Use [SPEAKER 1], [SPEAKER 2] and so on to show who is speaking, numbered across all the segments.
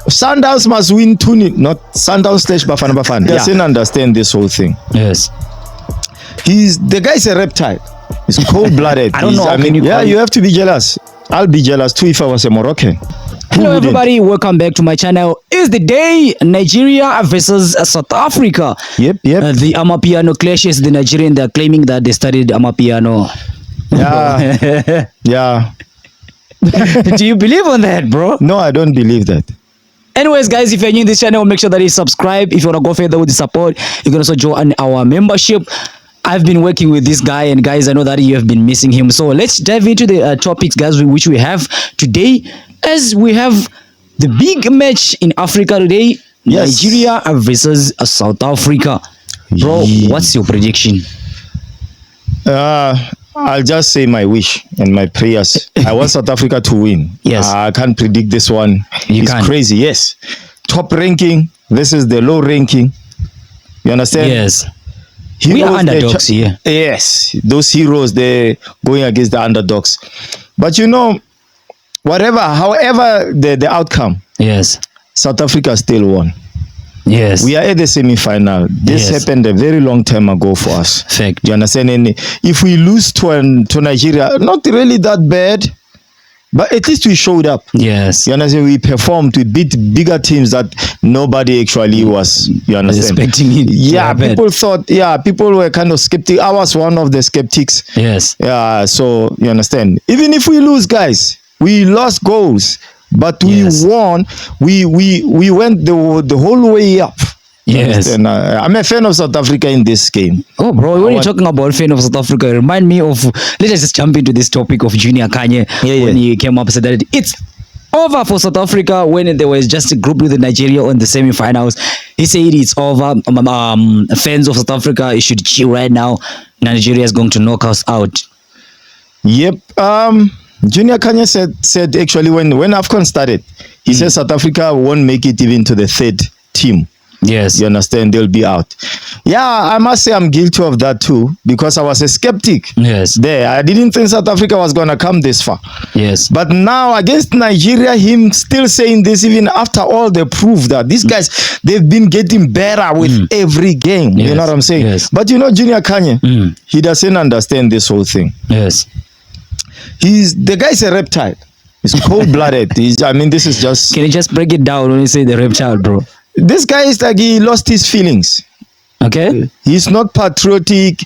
[SPEAKER 1] Sundowns must win 2-0, not Sundowns / Bafana Bafana. He doesn't understand this whole thing.
[SPEAKER 2] Yes.
[SPEAKER 1] The guy's a reptile. He's cold-blooded.
[SPEAKER 2] I don't know.
[SPEAKER 1] I mean, you have to be jealous. I'll be jealous too if I was a Moroccan.
[SPEAKER 2] Hello everybody, welcome back to my channel. It's the day Nigeria versus South Africa.
[SPEAKER 1] Yep.
[SPEAKER 2] The Amapiano clashes. The Nigerian, they're claiming that they studied Amapiano.
[SPEAKER 1] Yeah. Yeah.
[SPEAKER 2] Do you believe on that, bro?
[SPEAKER 1] No, I don't believe that.
[SPEAKER 2] Anyways, guys, if you're new in this channel, make sure that you subscribe. If you want to go further with the support, you can also join our membership. I've been working with this guy, and guys, I know that you have been missing him. So let's dive into the topics, guys, which we have today. As we have the big match in Africa today,
[SPEAKER 1] yes.
[SPEAKER 2] Nigeria versus South Africa. Bro, what's your prediction?
[SPEAKER 1] I'll just say my wish and my prayers. I want South Africa to win.
[SPEAKER 2] Yes.
[SPEAKER 1] I can't predict this one. It's crazy. Yes. Top ranking. This is the low ranking. You understand?
[SPEAKER 2] Yes.
[SPEAKER 1] Heroes,
[SPEAKER 2] we are underdogs here.
[SPEAKER 1] Yes. Those heroes, they're going against the underdogs. But you know, however the outcome,
[SPEAKER 2] yes,
[SPEAKER 1] South Africa still won.
[SPEAKER 2] Yes.
[SPEAKER 1] We are at the semi-final. This happened a very long time ago for us.
[SPEAKER 2] Fact.
[SPEAKER 1] You understand? And if we lose to Nigeria, not really that bad, but at least we showed up.
[SPEAKER 2] Yes.
[SPEAKER 1] You understand? We performed. We beat bigger teams that nobody actually was. You understand?
[SPEAKER 2] Expecting it.
[SPEAKER 1] Yeah, people thought. Yeah, people were kind of skeptical. I was one of the skeptics.
[SPEAKER 2] Yes.
[SPEAKER 1] Yeah. So you understand? Even if we lose, guys, we lost goals. But we won. We went the whole way up.
[SPEAKER 2] Yes.
[SPEAKER 1] I'm a fan of South Africa in this game.
[SPEAKER 2] Oh, bro, when you're talking about fan of South Africa, remind me of. Let's just jump into this topic of Junior Khanye when he came up and said that it's over for South Africa when there was just a group with Nigeria on the semi-finals. He said it's over. Fans of South Africa, you should chill right now. Nigeria is going to knock us out.
[SPEAKER 1] Yep. Junior Khanye said actually when AFCON started, he said South Africa won't make it even to the third team.
[SPEAKER 2] Yes.
[SPEAKER 1] You understand? They'll be out. Yeah, I must say I'm guilty of that too, because I was a skeptic.
[SPEAKER 2] Yes.
[SPEAKER 1] There. I didn't think South Africa was going to come this far.
[SPEAKER 2] Yes.
[SPEAKER 1] But now against Nigeria, him still saying this even after all the proof that these guys, they've been getting better with every game.
[SPEAKER 2] Yes.
[SPEAKER 1] You know what I'm saying?
[SPEAKER 2] Yes.
[SPEAKER 1] But you know, Junior Khanye, he doesn't understand this whole thing.
[SPEAKER 2] Yes.
[SPEAKER 1] The guy's a reptile. He's cold-blooded. I mean, this is just...
[SPEAKER 2] Can you just break it down when you say the reptile, bro?
[SPEAKER 1] This guy is like he lost his feelings.
[SPEAKER 2] Okay.
[SPEAKER 1] He's not patriotic.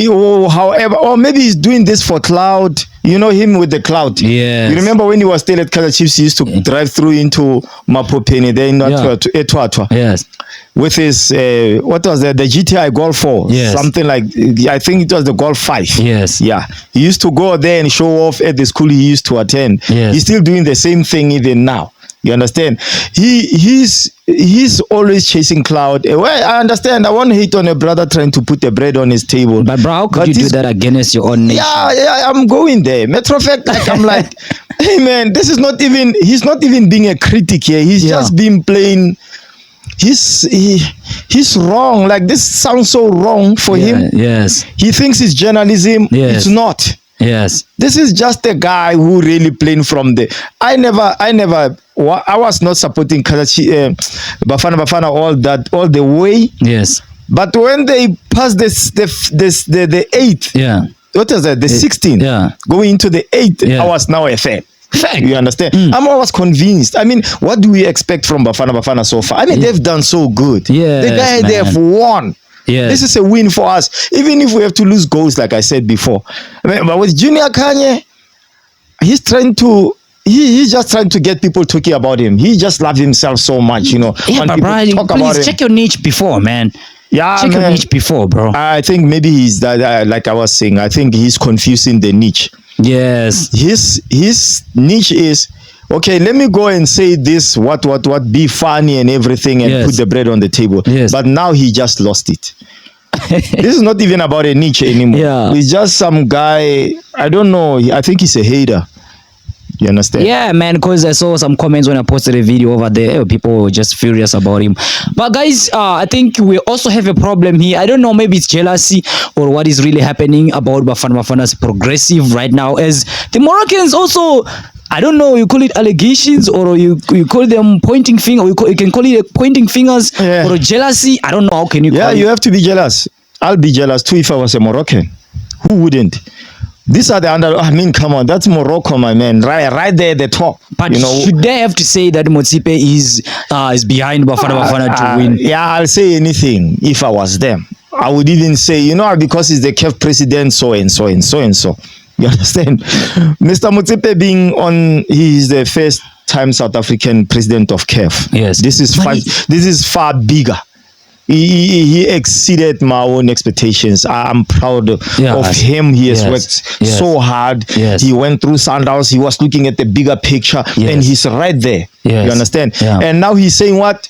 [SPEAKER 1] Or maybe he's doing this for clout. You know him with the clout.
[SPEAKER 2] Yeah.
[SPEAKER 1] You remember when he was still at Kaizer Chiefs, he used to drive through into Mapopeni, then to Etwatwa.
[SPEAKER 2] Yes.
[SPEAKER 1] With his, what was that? The GTI Golf 4.
[SPEAKER 2] Yes.
[SPEAKER 1] Something like, I think it was the Golf 5.
[SPEAKER 2] Yes.
[SPEAKER 1] Yeah. He used to go there and show off at the school he used to attend.
[SPEAKER 2] Yes.
[SPEAKER 1] He's still doing the same thing even now. You understand? He's always chasing cloud. Well, I understand. I won't hate on a brother trying to put the bread on his table.
[SPEAKER 2] But bro, how could you do that against your own nation?
[SPEAKER 1] Yeah, I'm going there. Matter of fact, like I'm like, hey man, this is not even. He's not even being a critic here. He's just been playing. He's wrong. Like this sounds so wrong for him.
[SPEAKER 2] Yes.
[SPEAKER 1] He thinks it's journalism.
[SPEAKER 2] Yes.
[SPEAKER 1] It's not.
[SPEAKER 2] Yes.
[SPEAKER 1] This is just a guy who really playing from the. I was not supporting Bafana all the way.
[SPEAKER 2] Yes.
[SPEAKER 1] But when they passed the 8th.
[SPEAKER 2] Yeah.
[SPEAKER 1] What was that? The 16th.
[SPEAKER 2] Yeah.
[SPEAKER 1] Going into the 8th, I was now a fan.
[SPEAKER 2] Fact.
[SPEAKER 1] You understand? I was convinced. I mean, what do we expect from Bafana so far? I mean, they've done so good.
[SPEAKER 2] Yeah.
[SPEAKER 1] The guy, they have won.
[SPEAKER 2] Yeah.
[SPEAKER 1] This is a win for us, even if we have to lose goals, like I said before. I mean, but with Junior Khanye, he's just trying to get people talking about him. He just loves himself so much, you know.
[SPEAKER 2] Yeah, but bro, please check your niche before, man.
[SPEAKER 1] Yeah,
[SPEAKER 2] check your niche before, bro.
[SPEAKER 1] I think maybe he's that. Like I was saying, I think he's confusing the niche.
[SPEAKER 2] Yes.
[SPEAKER 1] His niche is. Okay, let me go and say this, what, be funny and everything and put the bread on the table.
[SPEAKER 2] Yes.
[SPEAKER 1] But now he just lost it. This is not even about a niche anymore.
[SPEAKER 2] Yeah.
[SPEAKER 1] He's just some guy, I don't know, I think he's a hater. You understand?
[SPEAKER 2] Yeah, man, because I saw some comments when I posted a video over there. People were just furious about him. But guys, I think we also have a problem here. I don't know, maybe it's jealousy or what is really happening about Bafana's progressive right now, as the Moroccans also I don't know, you call it allegations or you call them pointing finger, or you can call it pointing fingers or jealousy. I don't know, how can you call it?
[SPEAKER 1] You have to be jealous. I'll be jealous too if I was a Moroccan. Who wouldn't? These are I mean, come on, that's Morocco, my man, right there at the top.
[SPEAKER 2] But should they have to say that MOTSEPE is behind Bafana to win?
[SPEAKER 1] Yeah, I'll say anything if I was them. I would even say, because he's the CAF president, so and so and so and so. You understand? Mr. MOTSEPE he is the first time South African president of CAF.
[SPEAKER 2] Yes.
[SPEAKER 1] This is far bigger. He exceeded my own expectations. I'm proud of him. He has worked so hard.
[SPEAKER 2] Yes.
[SPEAKER 1] He went through Sundowns. He was looking at the bigger picture, and he's right there.
[SPEAKER 2] Yes.
[SPEAKER 1] You understand?
[SPEAKER 2] Yeah.
[SPEAKER 1] And now he's saying what?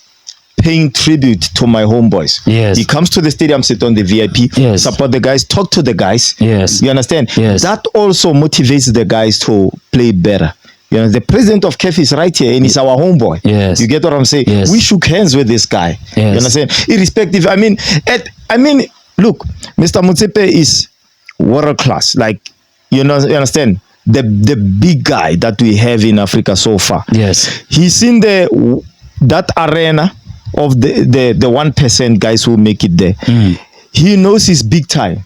[SPEAKER 1] Paying tribute to my homeboys.
[SPEAKER 2] Yes.
[SPEAKER 1] He comes to the stadium, sit on the VIP, support the guys, talk to the guys.
[SPEAKER 2] Yes.
[SPEAKER 1] You understand?
[SPEAKER 2] Yes.
[SPEAKER 1] That also motivates the guys to play better. The president of CAF is right here and he's our homeboy.
[SPEAKER 2] Yes.
[SPEAKER 1] You get what I'm saying?
[SPEAKER 2] Yes.
[SPEAKER 1] We shook hands with this guy.
[SPEAKER 2] Yes.
[SPEAKER 1] You understand? Irrespective. Look, Mr. MOTSEPE is world class. Like, you understand? The big guy that we have in Africa so far.
[SPEAKER 2] Yes.
[SPEAKER 1] He's in that arena of the 1% guys who make it there. He knows he's big time.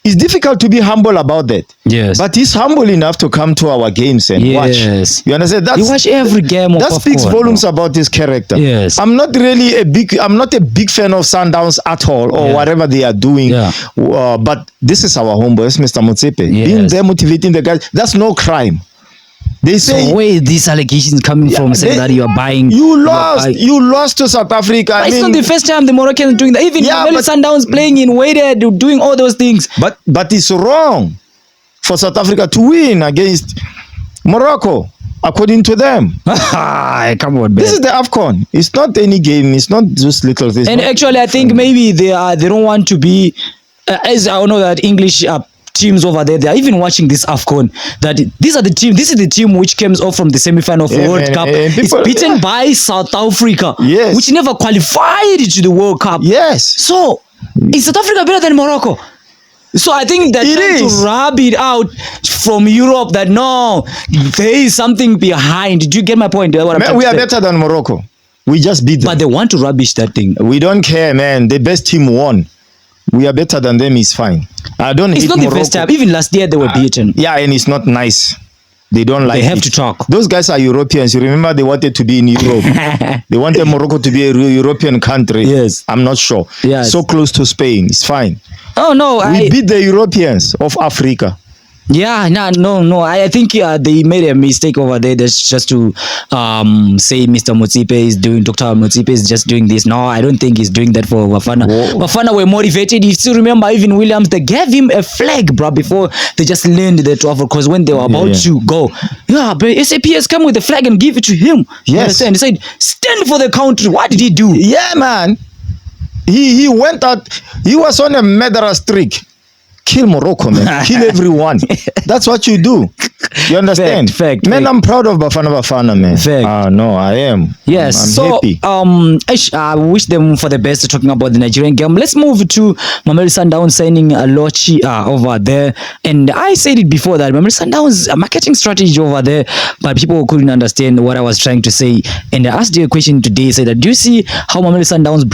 [SPEAKER 1] It's difficult to be humble about that.
[SPEAKER 2] Yes.
[SPEAKER 1] But he's humble enough to come to our games and watch. You understand?
[SPEAKER 2] You watch every game.
[SPEAKER 1] That speaks volumes about his character.
[SPEAKER 2] Yes.
[SPEAKER 1] I'm not a big fan of Sundowns at all, or whatever they are doing. But this is our homeboy, Mr. MOTSEPE. Being there motivating the guys, that's no crime. They say,
[SPEAKER 2] so where these allegations coming from, saying that you are buying?
[SPEAKER 1] You lost to South Africa.
[SPEAKER 2] It's not the first time the Moroccans doing that. Even Sundowns playing in Wydad, doing all those things.
[SPEAKER 1] But it's wrong for South Africa to win against Morocco, according to them.
[SPEAKER 2] Come on, man.
[SPEAKER 1] This is the AFCON. It's not any game. It's not just little things.
[SPEAKER 2] And actually, I think maybe they don't want to be, as I know that English teams over there, they are even watching this AFCON, that this is the team which came off from the semi-final of World Cup. It's beaten by South Africa, which never qualified to the World Cup.
[SPEAKER 1] Yes.
[SPEAKER 2] So is South Africa better than Morocco? So I think they're trying to rub it out from Europe that no, there is something behind. Did you get my point? We
[SPEAKER 1] are better than Morocco. We just beat them.
[SPEAKER 2] But they want to rubbish that thing.
[SPEAKER 1] We don't care, man. The best team won. We are better than them, is fine.
[SPEAKER 2] It's not the first time. Even last year they were beaten.
[SPEAKER 1] Yeah, and it's not nice. They don't like it.
[SPEAKER 2] They have to talk.
[SPEAKER 1] Those guys are Europeans. You remember they wanted to be in Europe. They wanted Morocco to be a European country.
[SPEAKER 2] Yes.
[SPEAKER 1] I'm not sure.
[SPEAKER 2] Yes.
[SPEAKER 1] So close to Spain. It's fine.
[SPEAKER 2] Oh, no.
[SPEAKER 1] We beat the Europeans of Africa.
[SPEAKER 2] Yeah, no. I think they made a mistake over there. That's just to say Mr. MOTSEPE is doing, Dr. MOTSEPE is just doing this. No, I don't think he's doing that for Bafana. Bafana were motivated. You still remember, even Williams, they gave him a flag, bro, before they just landed the trophy, because when they were about to go, but SAP has come with the flag and give it to him.
[SPEAKER 1] Yes.
[SPEAKER 2] He said, stand for the country. What did he do?
[SPEAKER 1] Yeah, man. He went out. He was on a murderous streak. Kill Morocco, man. Kill everyone. That's what you do. You understand?
[SPEAKER 2] Fact.
[SPEAKER 1] I'm proud of Bafana, man.
[SPEAKER 2] Fact.
[SPEAKER 1] No, I am.
[SPEAKER 2] Yes.
[SPEAKER 1] I'm happy.
[SPEAKER 2] I wish them for the best talking about the Nigerian game. Let's move to Mamelodi Sundowns signing Lorch over there. And I said it before that Mamelodi Sundowns marketing strategy over there, but people couldn't understand what I was trying to say. And I asked you a question today, said that do you see how Mamelodi Sundowns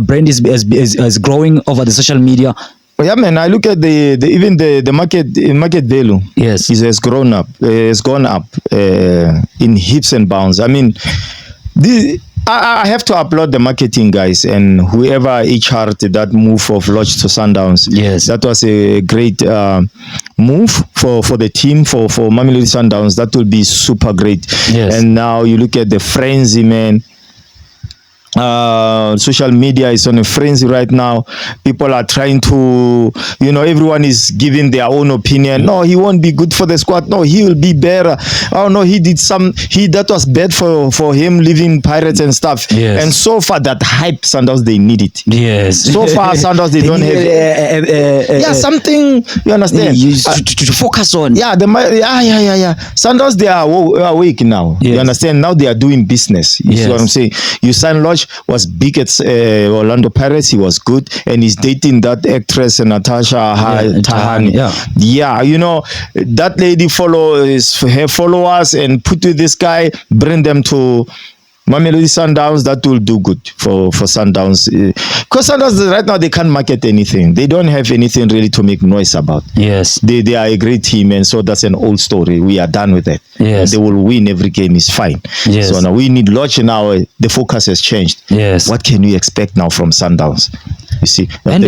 [SPEAKER 2] brand is growing over the social media?
[SPEAKER 1] Yeah, man. I look at the market value.
[SPEAKER 2] Yes,
[SPEAKER 1] it has grown up. It's gone up in heaps and bounds. I mean, I have to applaud the marketing guys and whoever HR did that move of Lorch to Sundowns.
[SPEAKER 2] Yes,
[SPEAKER 1] that was a great move for the team for Mamelodi Sundowns. That will be super great.
[SPEAKER 2] Yes,
[SPEAKER 1] and now you look at the frenzy, man. Social media is on a frenzy right now. People are trying to, everyone is giving their own opinion. No, he won't be good for the squad. No, he will be better. Oh no, that was bad for him leaving Pirates and stuff.
[SPEAKER 2] Yes.
[SPEAKER 1] And so far that hype, Sundowns, they need it.
[SPEAKER 2] Yes.
[SPEAKER 1] So far Sundowns, they don't have something, you understand,
[SPEAKER 2] to focus on.
[SPEAKER 1] Yeah. Sundowns, they are awake now.
[SPEAKER 2] Yes.
[SPEAKER 1] You understand? Now they are doing business. You see what I'm saying? You sign Lorch, Lorch was big at Orlando Pirates. He was good, and he's dating that actress Natasha Tahani. Yeah, you know, that lady follows her followers and put with this guy, bring them to Mamelodi Sundowns. That will do good for Sundowns, because Sundowns right now they can't market anything. They don't have anything really to make noise about.
[SPEAKER 2] Yes,
[SPEAKER 1] they are a great team, and so that's an old story. We are done with that.
[SPEAKER 2] Yes,
[SPEAKER 1] they will win every game. Is fine.
[SPEAKER 2] Yes,
[SPEAKER 1] so now we need Lorch. Now the focus has changed.
[SPEAKER 2] Yes,
[SPEAKER 1] what can we expect now from Sundowns? You see,
[SPEAKER 2] and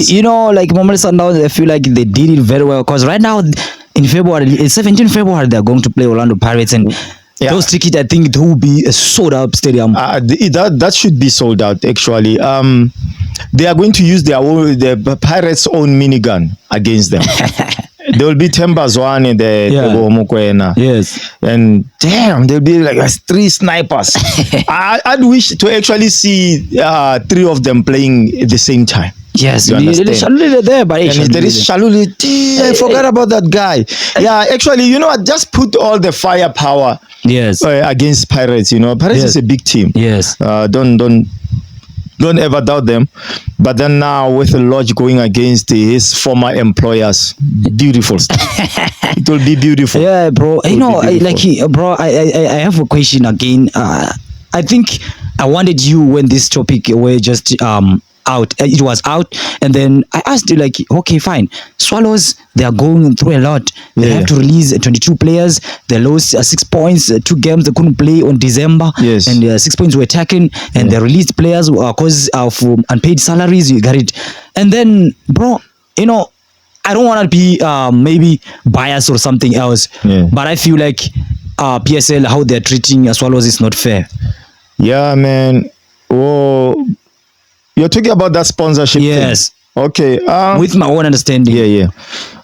[SPEAKER 2] you know, like Mamelodi Sundowns, I feel like they did it very well, because right now in February, 17 February, they're going to play Orlando Pirates, and those tickets, I think it will be a sold out stadium.
[SPEAKER 1] That should be sold out actually. They are going to use the Pirates' own minigun against them. There will be Tembazwane there.
[SPEAKER 2] Yes.
[SPEAKER 1] And damn, there'll be like 3 snipers. I'd wish to actually see 3 of them playing at the same time.
[SPEAKER 2] Yes, there is
[SPEAKER 1] Shaluli. I forgot about that guy. Yeah, actually, you know, I just put all the firepower.
[SPEAKER 2] Yes.
[SPEAKER 1] Against Pirates. You know, Pirates is a big team.
[SPEAKER 2] Yes.
[SPEAKER 1] Don't ever doubt them. But then now with the Lorch going against his former employers, beautiful stuff. It will be beautiful.
[SPEAKER 2] Yeah, bro. You know, I have a question again. I think I wanted you when this topic were just out. It was out, and then I asked you, like, okay, fine. Swallows, they are going through a lot. They have to release 22 players. They lost 6 points, 2 games they couldn't play on December.
[SPEAKER 1] Yes.
[SPEAKER 2] And 6 points were taken, and they released players because of unpaid salaries. You got it. And then, bro, you know, I don't want to be maybe biased or something else, but I feel like PSL, how they're treating Swallows is not fair.
[SPEAKER 1] Yeah, man. Oh, you're talking about that sponsorship thing? Okay.
[SPEAKER 2] With my own understanding.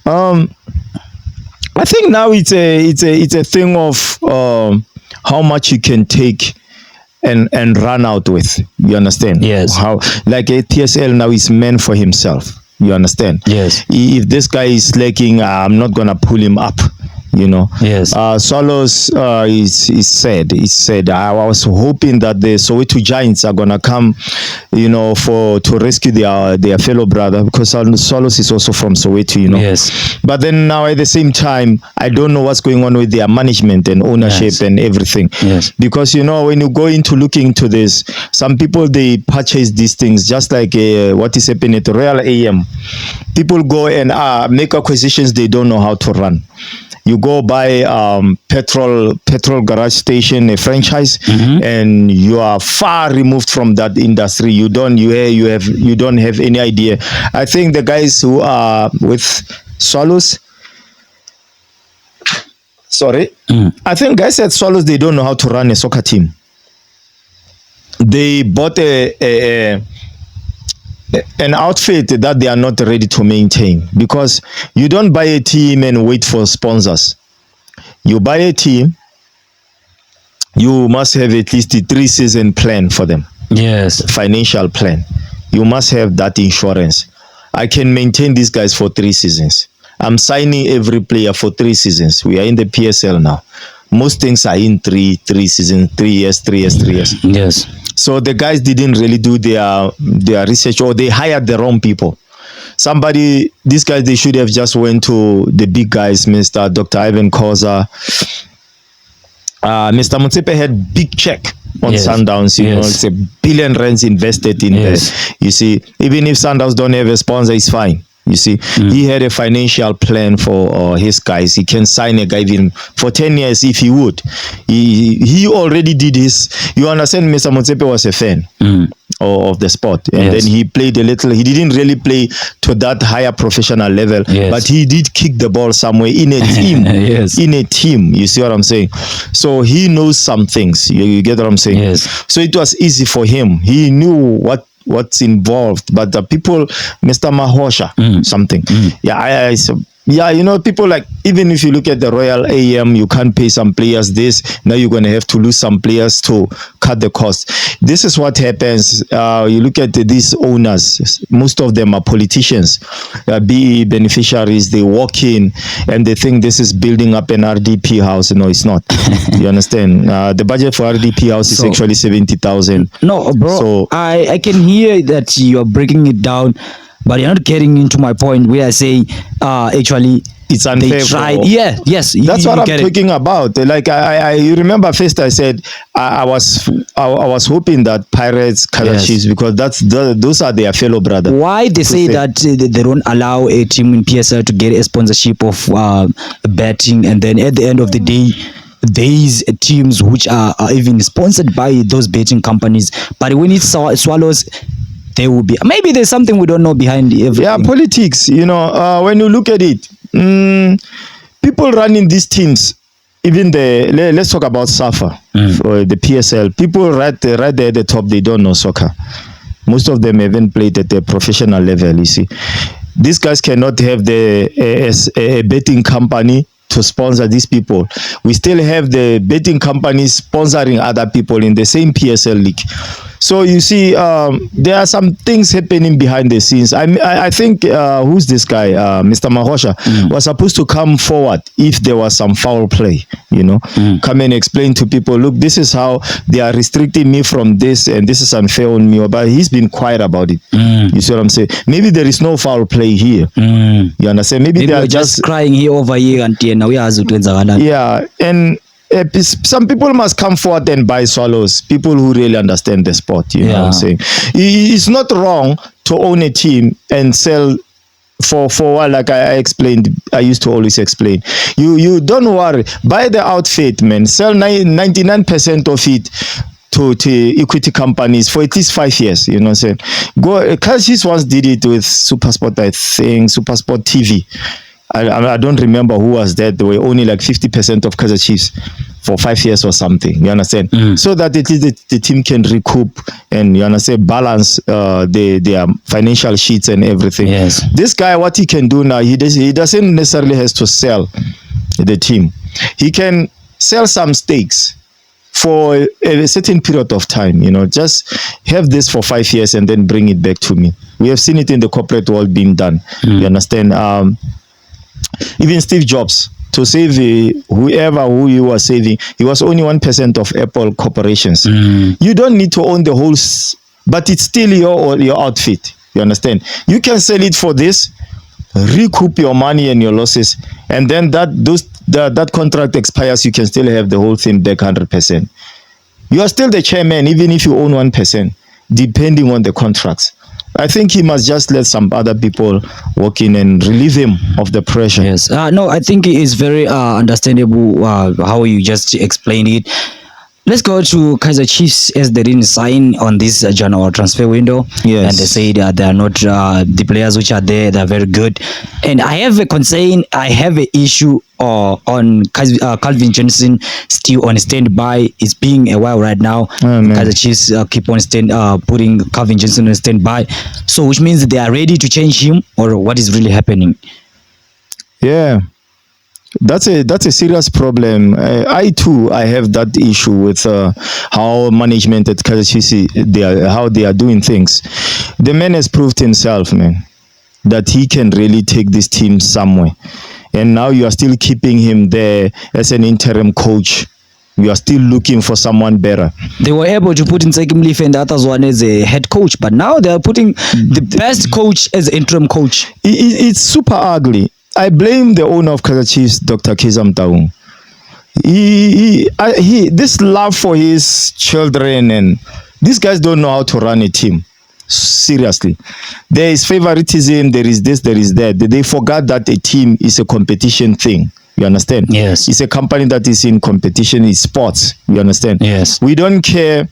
[SPEAKER 1] I think now it's a thing of how much you can take and run out with. You understand?
[SPEAKER 2] Yes.
[SPEAKER 1] How, like, a TSL now is meant for himself. You understand?
[SPEAKER 2] Yes.
[SPEAKER 1] If this guy is slacking, I'm not gonna pull him up. You know.
[SPEAKER 2] Yes.
[SPEAKER 1] Swallows is said. It's said. I was hoping that the Soweto Giants are gonna come, you know, to rescue their fellow brother, because Swallows is also from Soweto, you know.
[SPEAKER 2] Yes.
[SPEAKER 1] But then now at the same time, I don't know what's going on with their management and ownership and everything.
[SPEAKER 2] Yes.
[SPEAKER 1] Because, you know, when you go into looking into this, some people, they purchase these things just like what is happening at Royal AM. People go and make acquisitions they don't know how to run. You go buy petrol garage station, a franchise, and you are far removed from that industry. You don't have any idea. I think the guys who are with Swallows, I think guys at Swallows, they don't know how to run a soccer team. They bought an outfit that they are not ready to maintain, because you don't buy a team and wait for sponsors. You buy a team, you must have at least a 3-season plan for them.
[SPEAKER 2] Yes.
[SPEAKER 1] Financial plan. You must have that insurance. I can maintain these guys for 3 seasons. I'm signing every player for 3 seasons. We are in the PSL now. Most things are in 3 seasons, 3 years.
[SPEAKER 2] Yes.
[SPEAKER 1] So the guys didn't really do their research, or they hired the wrong people. These guys, they should have just went to the big guys, Mr. Dr. Ivan Koza. Mr. MOTSEPE had big check on Sundowns. You know, it's R1 billion invested in this. You see, even if Sundowns don't have a sponsor, it's fine. You see, he had a financial plan for his guys. He can sign a guy even for 10 years if he would. He already did his. You understand, Mr. MOTSEPE was a fan of the sport. And then he played a little. He didn't really play to that higher professional level. But he did kick the ball somewhere in a team. In a team. You see what I'm saying? So he knows some things. You get what I'm saying? So it was easy for him. He knew what's involved, but the people, Mr. Mahosha, something. Yeah, you know, people like, even if you look at the Royal AM, you can't pay some players this. Now you're going to have to lose some players to cut the cost. This is what happens. You look at these owners, most of them are politicians, be beneficiaries. They walk in and they think this is building up an RDP house. No, it's not. You understand? The budget for RDP house is actually 70,000.
[SPEAKER 2] No, bro,
[SPEAKER 1] So
[SPEAKER 2] I can hear that you're breaking it down, but you're not getting into my point where I say actually
[SPEAKER 1] it's unfair.
[SPEAKER 2] they tried.
[SPEAKER 1] for-
[SPEAKER 2] Yeah, yes,
[SPEAKER 1] That's
[SPEAKER 2] you
[SPEAKER 1] what I'm
[SPEAKER 2] get it.
[SPEAKER 1] talking about. Like you remember first I said I was hoping that Pirates, Kaizer
[SPEAKER 2] Yes.
[SPEAKER 1] Chiefs, because those are their fellow brothers.
[SPEAKER 2] Why they say
[SPEAKER 1] say-
[SPEAKER 2] that they don't allow a team in PSL to get a sponsorship of betting, and then at the end of the day, these teams which are even sponsored by those betting companies, but when it's Swallows, they will be, maybe there's something we don't know behind everything.
[SPEAKER 1] Yeah, politics. You know, when you look at it, people running these teams. Even let's talk about SAFA for the PSL. People right there at the top, they don't know soccer. Most of them haven't played at the professional level. You see, these guys cannot have a betting company to sponsor these people. We still have the betting companies sponsoring other people in the same PSL league. So you see, there are some things happening behind the scenes. I think who's this guy, Mr. Mahosha, was supposed to come forward if there was some foul play. You know, come and explain to people, look, this is how they are restricting me from this, and this is unfair on me. But he's been quiet about it. You see what I'm saying? Maybe there is no foul play here. You understand? Maybe they are
[SPEAKER 2] we're just crying here over here and now we are
[SPEAKER 1] yeah, and some people must come forward and buy Swallows. People who really understand the sport. You know what I'm saying? It's not wrong to own a team and sell for what, like I explained. I used to always explain. You don't worry. Buy the outfit, man. Sell 99% of it to equity companies for at least 5 years. You know what I'm saying? Kaizer Chiefs once did it with SuperSport, I think, SuperSport TV. I don't remember who was that. They were only like 50% of Kaizer Chiefs for 5 years or something. You understand? So that at least the team can recoup and, you understand, balance their financial sheets and everything.
[SPEAKER 2] Yes.
[SPEAKER 1] This guy, what he can do now, he doesn't necessarily has to sell the team. He can sell some stakes for a certain period of time. You know, just have this for 5 years and then bring it back to me. We have seen it in the corporate world being done. You understand? Even Steve Jobs, to save whoever who you were saving, he was only 1% of Apple corporations. You don't need to own the whole, but it's still your outfit. You understand? You can sell it for this, recoup your money and your losses, and then that contract expires. You can still have the whole thing back 100%. You are still the chairman, even if you own 1%, depending on the contracts. I think he must just let some other people walk in and relieve him of the pressure.
[SPEAKER 2] Yes. No, I think it is very understandable how you just explained it. Let's go to Kaizer Chiefs, as they didn't sign on this January transfer window.
[SPEAKER 1] Yes.
[SPEAKER 2] And they say that they are not the players which are there. They are very good. And I have a concern. I have an issue on Calvin Johnson still on standby. It's being a while right now. Kaizer Chiefs keep on putting Calvin Johnson on standby. So which means they are ready to change him, or what is really happening?
[SPEAKER 1] Yeah. That's a serious problem. I too have that issue with how management at Kaizer Chiefs, how they are doing things. The man has proved himself, man, that he can really take this team somewhere. And now you are still keeping him there as an interim coach. You are still looking for someone better.
[SPEAKER 2] They were able to put in Sekim Leaf and the others one as a head coach, but now they are putting the best coach as interim coach.
[SPEAKER 1] It's super ugly. I blame the owner of Kaizer Chiefs, Dr. Kaizer Chiefs. He this love for his children, and these guys don't know how to run a team. Seriously, there is favoritism. There is this. There is that. They forgot that a team is a competition thing. You understand?
[SPEAKER 2] Yes.
[SPEAKER 1] It's a company that is in competition. It's sports. You understand?
[SPEAKER 2] Yes.
[SPEAKER 1] We don't care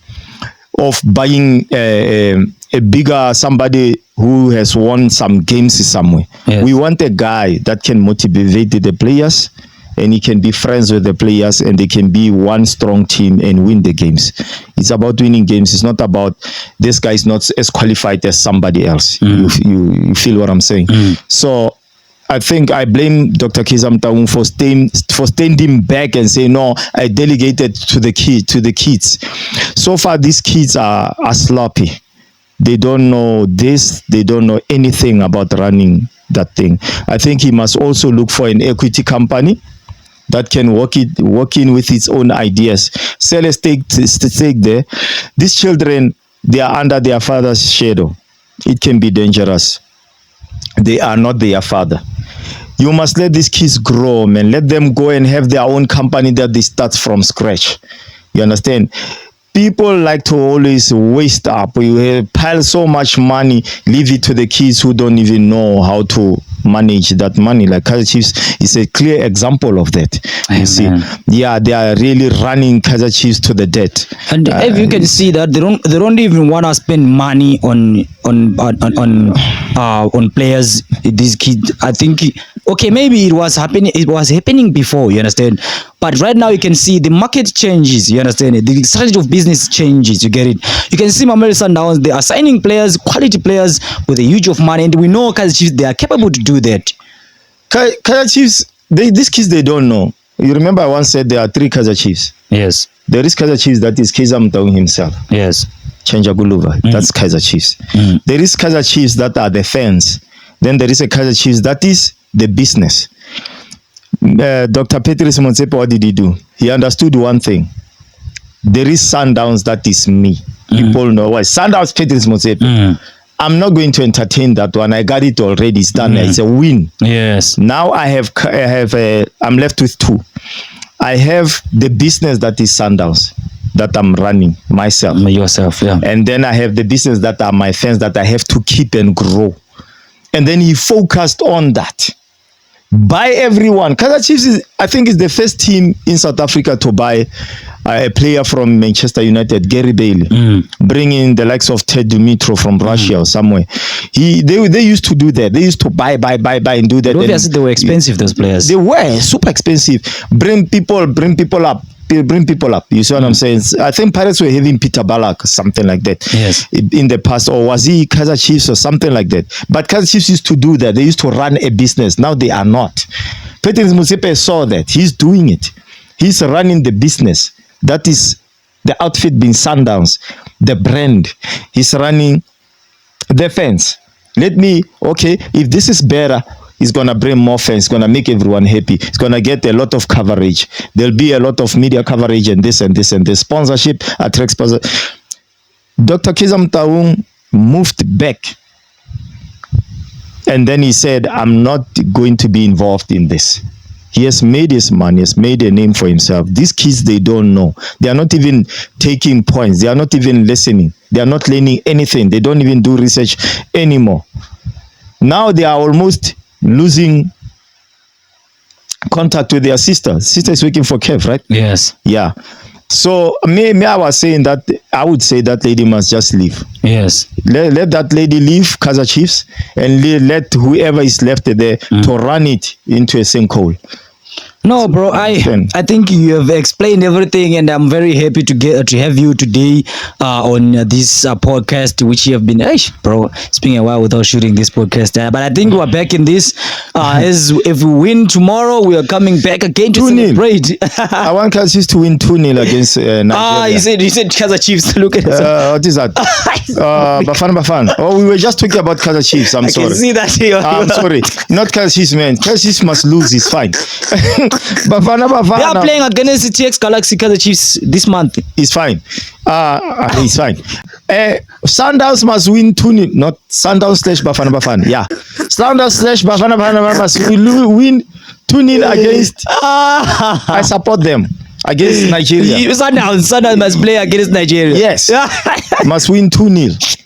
[SPEAKER 1] of buying a bigger somebody who has won some games somewhere.
[SPEAKER 2] Yes.
[SPEAKER 1] We want a guy that can motivate the players, and he can be friends with the players, and they can be one strong team and win the games. It's about winning games. It's not about this guy is not as qualified as somebody else. You feel what I'm saying? So I think I blame Dr. Kaizer Mtaung for standing back and saying, no, I delegated to the kids. So far, these kids are sloppy. They don't know this. They don't know anything about running that thing. I think he must also look for an equity company that can work in with its own ideas. Sell a stake there. These children, they are under their father's shadow. It can be dangerous. They are not their father. You must let these kids grow, man. Let them go and have their own company that they start from scratch. You understand? People like to always waste up. You pile so much money, leave it to the kids who don't even know how to manage that money. Like Kaizer Chiefs is a clear example of that.
[SPEAKER 2] Amen.
[SPEAKER 1] You see, yeah, they are really running Kaizer Chiefs to the debt.
[SPEAKER 2] And if you can see that they don't even want to spend money on players. These kids, I think, okay, maybe it was happening before, you understand, but right now you can see the market changes, you understand, the strategy of business changes, you get it. You can see Mamelodi Sundowns, they are signing players, quality players with a huge of money, and we know Kaizer Chiefs, they are capable to do that.
[SPEAKER 1] Kaizer Chiefs, these kids, they don't know. You remember I once said there are 3 Kaizer Chiefs.
[SPEAKER 2] Yes.
[SPEAKER 1] There is Kaizer Chiefs, that is Kaizer Mtaung himself.
[SPEAKER 2] Yes.
[SPEAKER 1] Chenja Guluva, that's Kaizer Chiefs. There is Kaizer Chiefs that are the fans. Then there is a Kaizer Chiefs that is the business. Dr. Patrice Motsepe, what did he do? He understood one thing. There is Sundowns, that is me. People know why. Sundowns, Patrice Motsepe. I'm not going to entertain that one. I got it already. It's done. It's a win.
[SPEAKER 2] Yes.
[SPEAKER 1] Now I'm left with 2. I have the business that is Sundowns, that I'm running myself.
[SPEAKER 2] Yourself, yeah.
[SPEAKER 1] And then I have the business that are my fans that I have to keep and grow. And then he focused on that. Buy everyone. Kaizer Chiefs, I think, is the first team in South Africa to buy a player from Manchester United, Gary Bailey, bring in the likes of Ted Dumitro from Russia or somewhere. They used to do that. They used to buy and do that.
[SPEAKER 2] But obviously, they were expensive, those players.
[SPEAKER 1] They were super expensive. Bring people up. You see what I'm saying? I think Pirates were having Peter Ballack, something like that.
[SPEAKER 2] Yes.
[SPEAKER 1] In the past, or was he Kaizer Chiefs or something like that? But Kaizer Chiefs used to do that. They used to run a business. Now they are not. Patrice Motsepe saw that. He's doing it. He's running the business. That is the outfit being Sundowns, the brand. He's running the fans. If this is better, it's going to bring more fans. It's going to make everyone happy. It's going to get a lot of coverage. There'll be a lot of media coverage and this and this and this. Sponsorship attracts sponsor. Dr. Kaizer Mtaung moved back. And then he said, I'm not going to be involved in this. He has made his money, has made a name for himself. These kids, they don't know. They are not even taking points. They are not even listening. They are not learning anything. They don't even do research anymore. Now they are almost losing contact with their sister. Sister is working for Kev, right?
[SPEAKER 2] Yes.
[SPEAKER 1] Yeah. So I was saying that I would say that lady must just leave.
[SPEAKER 2] Yes.
[SPEAKER 1] Let that lady leave Kaizer Chiefs and let whoever is left there to run it into a sinkhole.
[SPEAKER 2] No, bro, I think you have explained everything, and I'm very happy to have you today on this podcast, which you have been, bro, it's been a while without shooting this podcast. But I think we're back in this. As if we win tomorrow, we are coming back again to celebrate.
[SPEAKER 1] I want Kaizer Chiefs to win 2-0 against Nigeria.
[SPEAKER 2] He said Kaizer Chiefs. Look at
[SPEAKER 1] what is that? Bafana. Oh, we were just talking about Kaizer Chiefs. I'm sorry.
[SPEAKER 2] I can see that here.
[SPEAKER 1] I'm sorry. Not Kaizer Chiefs, man. Kaizer Chiefs must lose. It's fine. Bafana.
[SPEAKER 2] They are playing against the TX Galaxy Kaizer Chiefs this month.
[SPEAKER 1] It's fine. It's fine. Sundowns must win 2-0. Not Sundowns / Bafana. Yeah. Sundowns / Bafana must win 2-0 against. I support them against Nigeria.
[SPEAKER 2] Sundowns must play against Nigeria.
[SPEAKER 1] Yes. Must win 2-0.